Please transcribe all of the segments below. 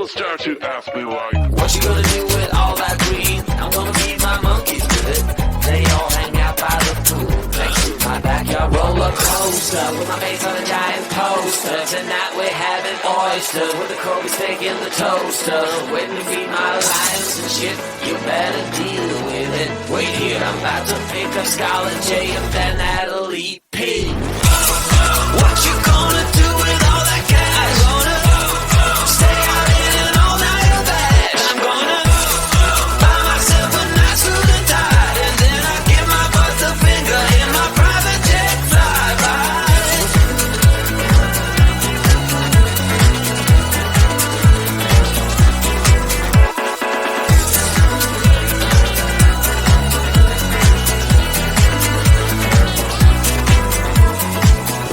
People start to ask me why. What you gonna do with all that green? I'm gonna feed my monkeys with it. They all hang out by the pool next to my backyard roller coaster with my face on a giant poster. Tonight we're having oysters with the Kobe steak in the toaster. Waiting to feed my lions and shit. You better deal with it. Wait here, I'm about to pick up Scarlett J and then Natalie P. What you gonna do with all that cash? Gonna stay out in an all-nighter bag. I'm gonna buy myself a nice suit and tie, and then I give my butt the finger in my private jet flyby.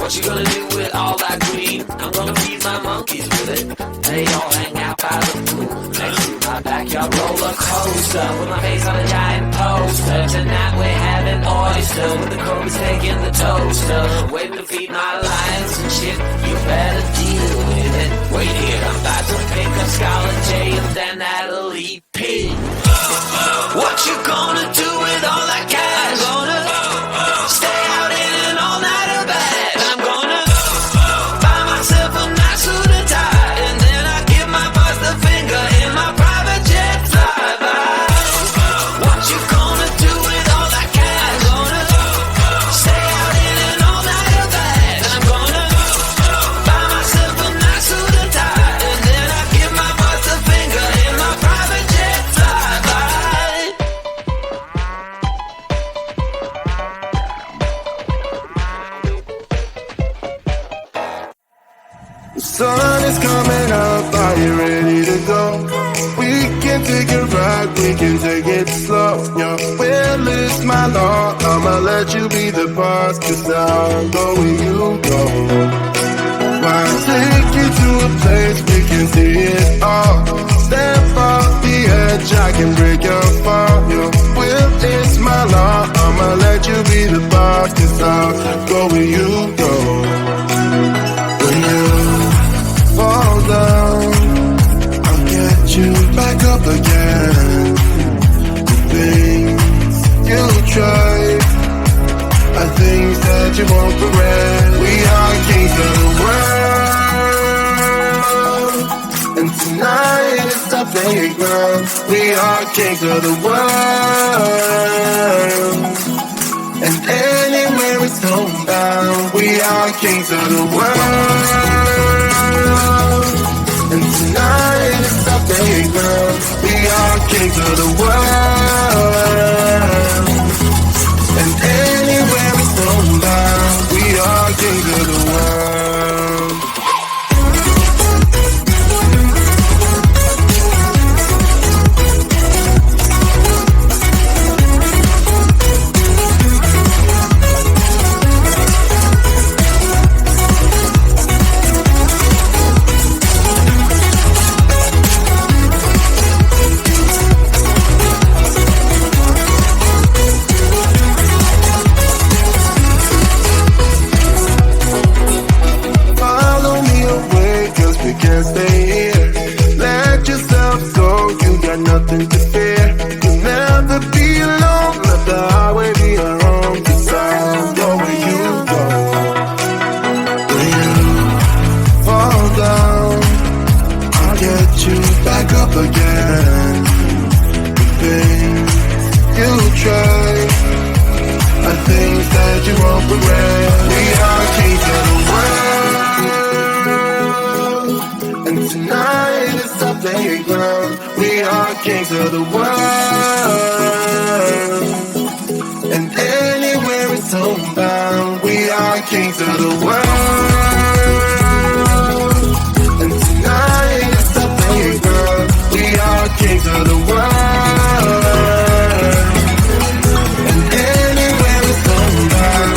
What you gonna do with all that green? I'm gonna feed my monkeys with it. They all hang out by the pool next to my backyard roller coaster with my face on a giant poster. Tonight we're having oysters with the Kobe steak in the toaster. Waiting to feed my lions and shit. You better deal with it. Wait here, I'm about to pick up Scarlett J and then Natalie P. What you gonna do with all that cash? Gonna stay out in an all-nighter bag. I'm gonna buy myself a nice suit and tie, and then I give my boss the finger in my private jet flyby. What you gonna do with all that cash? Gonna stay out in an all-nighter bag. I'm gonna buy myself a nice suit and tie, and then I give my boss the finger in my private jet flyby. The sun is coming up, are you ready to go? We can take it right, we can take it slow. Your will is my law, I'ma let you be the boss, 'cause I'll go where you go. I'll take you to a place we can see it all. Step off the edge, I can break your fall. Your will is my law, I'ma let you be the boss, 'cause I'll go where you go. When you fall down, I'll get you back up again. The things you tried are things that you won't regret. We are kings of the world, and tonight is our playground. We are kings of the world, and anywhere it's homebound. We are kings of the world, and tonight is our playground. We are kings of the world, and anywhere it's homebound. We are kings of the world. Can't stay here. Let yourself go, you got nothing to fear. You'll never be alone, let the highway be your home. 'Cause I'll go where you go. When you fall down, I'll get you back up again. The things you try are things that you won't regret. We are kings of the world, and tonight is our playground. We are kings of the world, and anywhere it's homebound. We are kings of the world, and tonight is our playground. We are kings of the world, and anywhere it's homebound.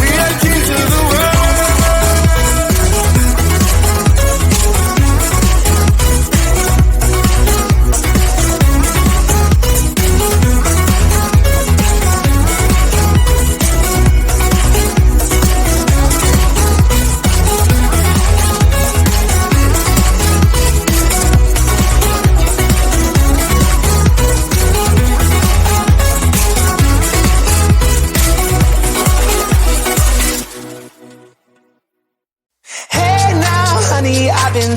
We are kings of the world.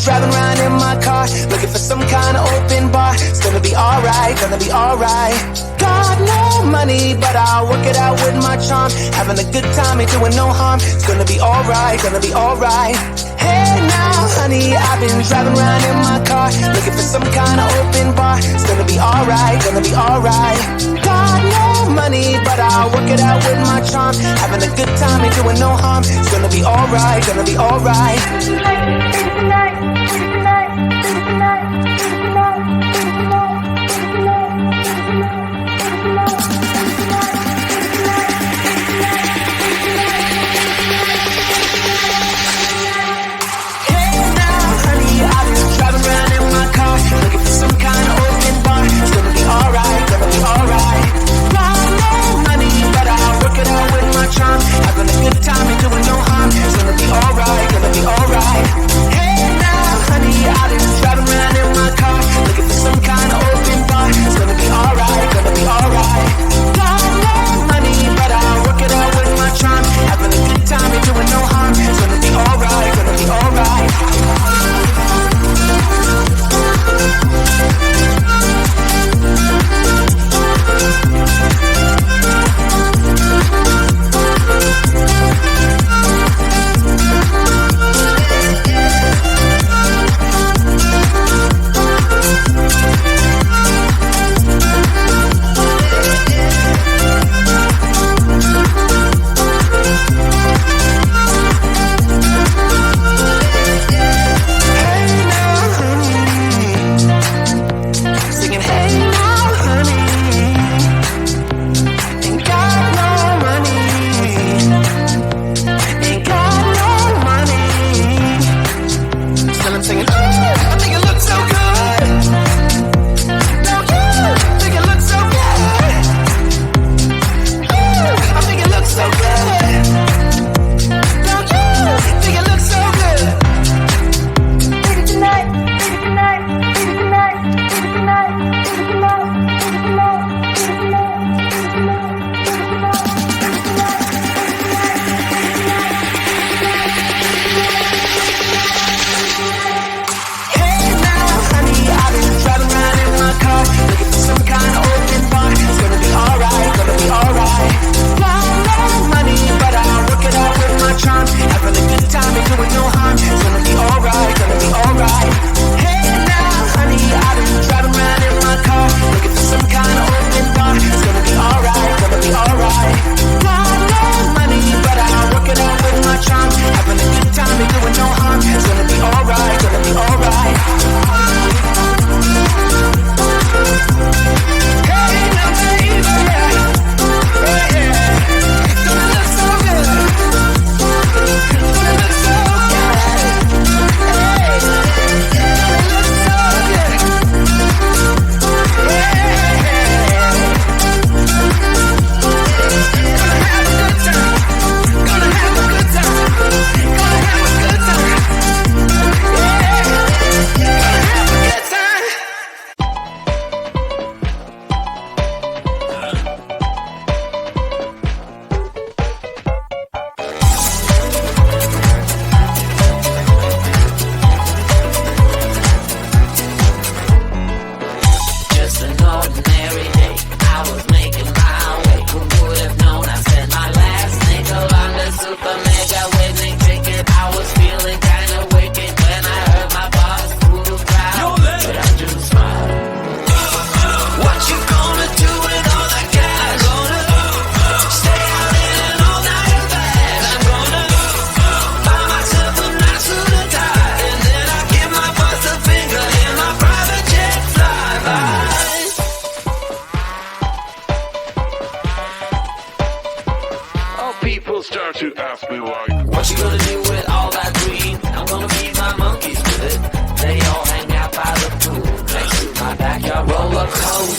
driving around in my car, looking for some kind of open bar. It's gonna be alright, gonna be alright. Got no money, but I'll work it out with my charm. Having a good time, ain't doing no harm. It's gonna be alright, gonna be alright. Hey now, honey, I've been driving around in my car, looking for some kind of open bar. It's gonna be alright, gonna be alright. Got no money, but I'll work it out with my charm. Having a good time, ain't doing no harm. It's gonna be alright, gonna be alright. Looking for some kind of open bar. It's gonna be alright, gonna be alright. Got no money, but I'll work it out with my charm. Having a good time and doing no harm. It's gonna be alright, gonna be alright. Hey now, honey, I've been driving around in my car, looking for some kind of open bar. It's gonna be alright, gonna be alright. Got no money, but I'll work it out with my charm. Having a good time and doing no harm. It's gonna be alright, gonna be alright.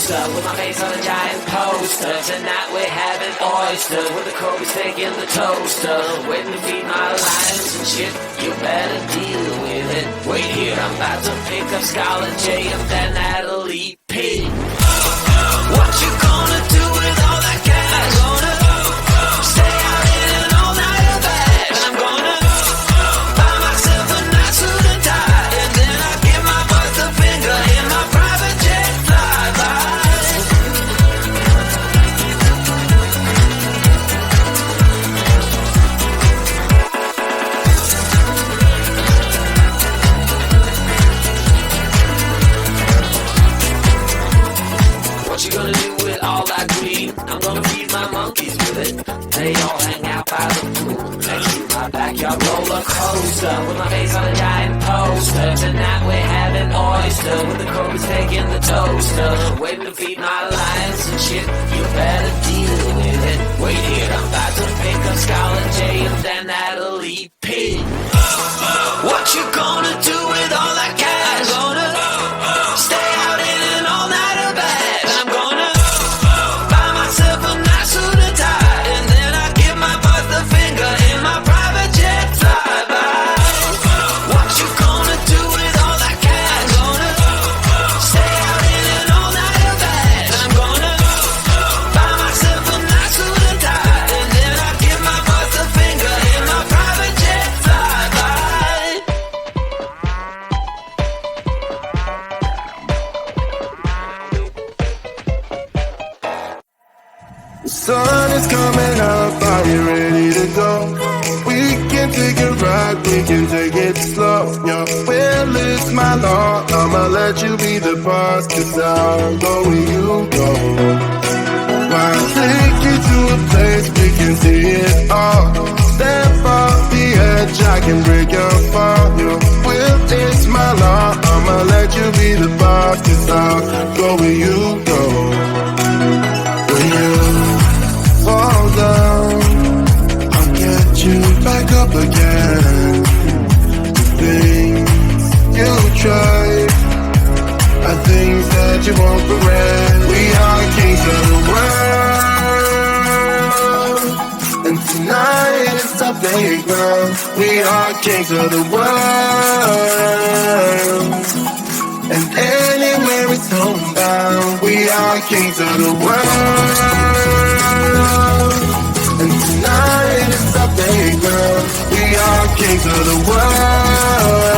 With my face on a giant poster. Tonight we're having oysters with the Kobe steak in the toaster. Waiting to feed my lions and shit. You better deal with it. Wait here, I'm about to pick up Scarlett J and then Natalie P. What you gonna do with all that cash? Gonna stay out in an all-nighter bag. And I'm gonna buy myself a nice suit and tie. And then coaster with the Cobras taking the toaster, waiting to feed my lions and shit. You better deal with it. Wait here, I'm about to pick up Scarlet J and then that'll EP. What you gonna do with all that cash? I'm gonna stay out in an all-nighter bag. I'm gonna buy myself a nice suit and tie, and then I give my boss the finger in my private jet flyby. What you gonna do with all that cash? I'm gonna stay out in an all-nighter bag. I'm gonna buy myself a nice suit and tie, and then I give my boss the finger in my private jet flyby. The sun is coming up, are you ready to go? We can take a ride, we can take it slow. Your will is my law, I'ma let you be the boss, 'cause I'll go where you go. I'll take you to a place we can see it all. Step off the edge, I can break your fall. Your will is my law, I'ma let you be the boss, 'cause I'll go where you go. When you fall down, I'll get you back up again. The things you try are things that you won't regret. We are kings of the world, and tonight is our playground. We are kings of the world, and anywhere it's homebound. We are kings of the world, and tonight is our playground. We are kings of the world,